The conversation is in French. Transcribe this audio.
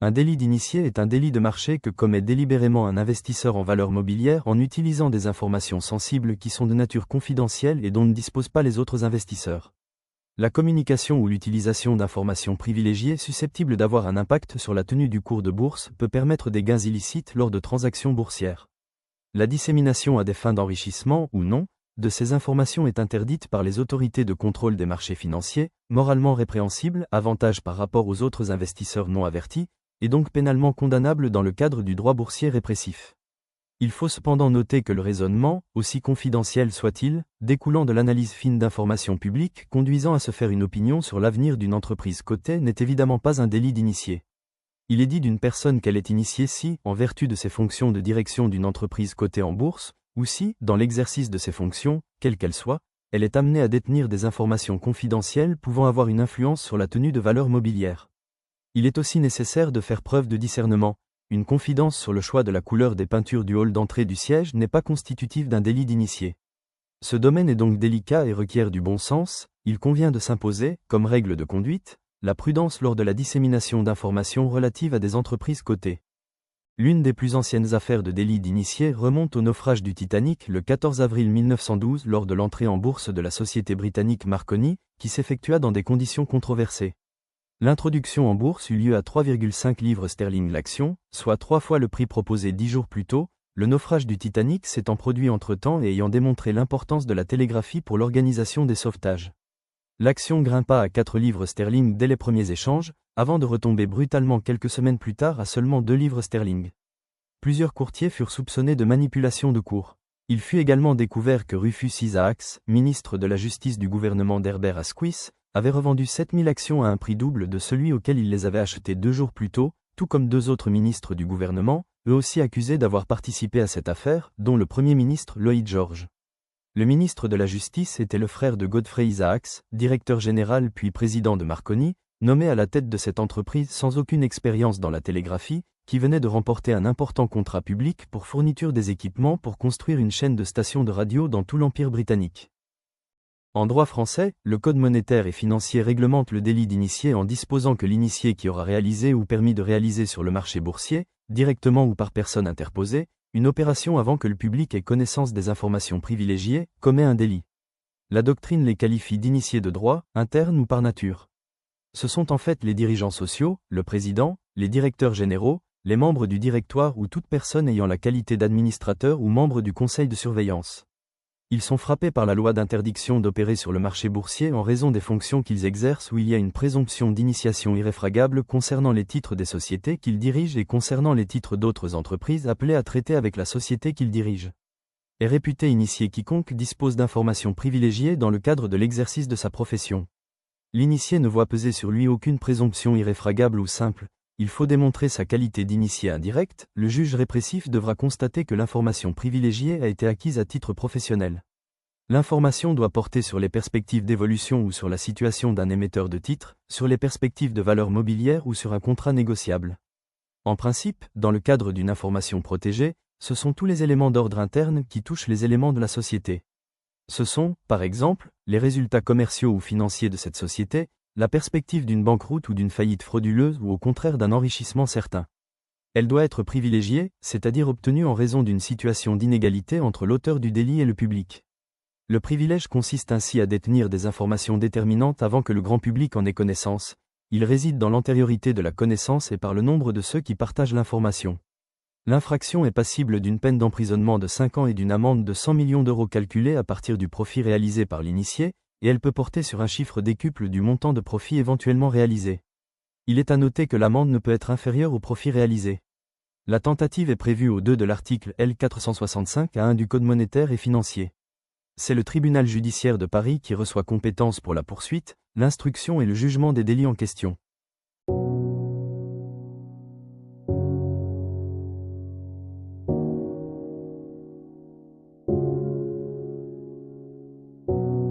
Un délit d'initié est un délit de marché que commet délibérément un investisseur en valeurs mobilières en utilisant des informations sensibles qui sont de nature confidentielle et dont ne disposent pas les autres investisseurs. La communication ou l'utilisation d'informations privilégiées susceptibles d'avoir un impact sur la tenue du cours de bourse peut permettre des gains illicites lors de transactions boursières. La dissémination à des fins d'enrichissement ou non de ces informations est interdite par les autorités de contrôle des marchés financiers, moralement répréhensible, avantage par rapport aux autres investisseurs non avertis, et donc pénalement condamnable dans le cadre du droit boursier répressif. Il faut cependant noter que le raisonnement, aussi confidentiel soit-il, découlant de l'analyse fine d'informations publiques conduisant à se faire une opinion sur l'avenir d'une entreprise cotée n'est évidemment pas un délit d'initié. Il est dit d'une personne qu'elle est initiée si, en vertu de ses fonctions de direction d'une entreprise cotée en bourse, ou si, dans l'exercice de ses fonctions, quelles qu'elles soient, elle est amenée à détenir des informations confidentielles pouvant avoir une influence sur la tenue de valeurs mobilières. Il est aussi nécessaire de faire preuve de discernement. Une confidence sur le choix de la couleur des peintures du hall d'entrée du siège n'est pas constitutive d'un délit d'initié. Ce domaine est donc délicat et requiert du bon sens. Il convient de s'imposer, comme règle de conduite, la prudence lors de la dissémination d'informations relatives à des entreprises cotées. L'une des plus anciennes affaires de délit d'initié remonte au naufrage du Titanic le 14 avril 1912 lors de l'entrée en bourse de la société britannique Marconi, qui s'effectua dans des conditions controversées. L'introduction en bourse eut lieu à 3,5 livres sterling l'action, soit 3 fois le prix proposé 10 jours plus tôt, le naufrage du Titanic s'étant produit entre-temps et ayant démontré l'importance de la télégraphie pour l'organisation des sauvetages. L'action grimpa à 4 livres sterling dès les premiers échanges, avant de retomber brutalement quelques semaines plus tard à seulement 2 livres sterling. Plusieurs courtiers furent soupçonnés de manipulation de cours. Il fut également découvert que Rufus Isaacs, ministre de la Justice du gouvernement d'Herbert Asquith, avait revendu 7000 actions à un prix double de celui auquel il les avait achetées 2 jours plus tôt, tout comme 2 autres ministres du gouvernement, eux aussi accusés d'avoir participé à cette affaire, dont le Premier ministre Lloyd George. Le ministre de la Justice était le frère de Godfrey Isaacs, directeur général puis président de Marconi, nommé à la tête de cette entreprise sans aucune expérience dans la télégraphie, qui venait de remporter un important contrat public pour fourniture des équipements pour construire une chaîne de stations de radio dans tout l'Empire britannique. En droit français, le Code monétaire et financier réglemente le délit d'initié en disposant que l'initié qui aura réalisé ou permis de réaliser sur le marché boursier, directement ou par personne interposée, une opération avant que le public ait connaissance des informations privilégiées, commet un délit. La doctrine les qualifie d'initiés de droit, interne ou par nature. Ce sont en fait les dirigeants sociaux, le président, les directeurs généraux, les membres du directoire ou toute personne ayant la qualité d'administrateur ou membre du conseil de surveillance. Ils sont frappés par la loi d'interdiction d'opérer sur le marché boursier en raison des fonctions qu'ils exercent où il y a une présomption d'initiation irréfragable concernant les titres des sociétés qu'ils dirigent et concernant les titres d'autres entreprises appelées à traiter avec la société qu'ils dirigent. Est réputé initié quiconque dispose d'informations privilégiées dans le cadre de l'exercice de sa profession. L'initié ne voit peser sur lui aucune présomption irréfragable ou simple. Il faut démontrer sa qualité d'initié indirect, le juge répressif devra constater que l'information privilégiée a été acquise à titre professionnel. L'information doit porter sur les perspectives d'évolution ou sur la situation d'un émetteur de titres, sur les perspectives de valeur mobilière ou sur un contrat négociable. En principe, dans le cadre d'une information protégée, ce sont tous les éléments d'ordre interne qui touchent les éléments de la société. Ce sont, par exemple, les résultats commerciaux ou financiers de cette société, la perspective d'une banqueroute ou d'une faillite frauduleuse ou au contraire d'un enrichissement certain. Elle doit être privilégiée, c'est-à-dire obtenue en raison d'une situation d'inégalité entre l'auteur du délit et le public. Le privilège consiste ainsi à détenir des informations déterminantes avant que le grand public en ait connaissance. Il réside dans l'antériorité de la connaissance et par le nombre de ceux qui partagent l'information. L'infraction est passible d'une peine d'emprisonnement de 5 ans et d'une amende de 100 millions d'euros calculée à partir du profit réalisé par l'initié, et elle peut porter sur un chiffre décuple du montant de profit éventuellement réalisé. Il est à noter que l'amende ne peut être inférieure au profit réalisé. La tentative est prévue au 2 de l'article L465-1 du Code monétaire et financier. C'est le tribunal judiciaire de Paris qui reçoit compétence pour la poursuite, l'instruction et le jugement des délits en question.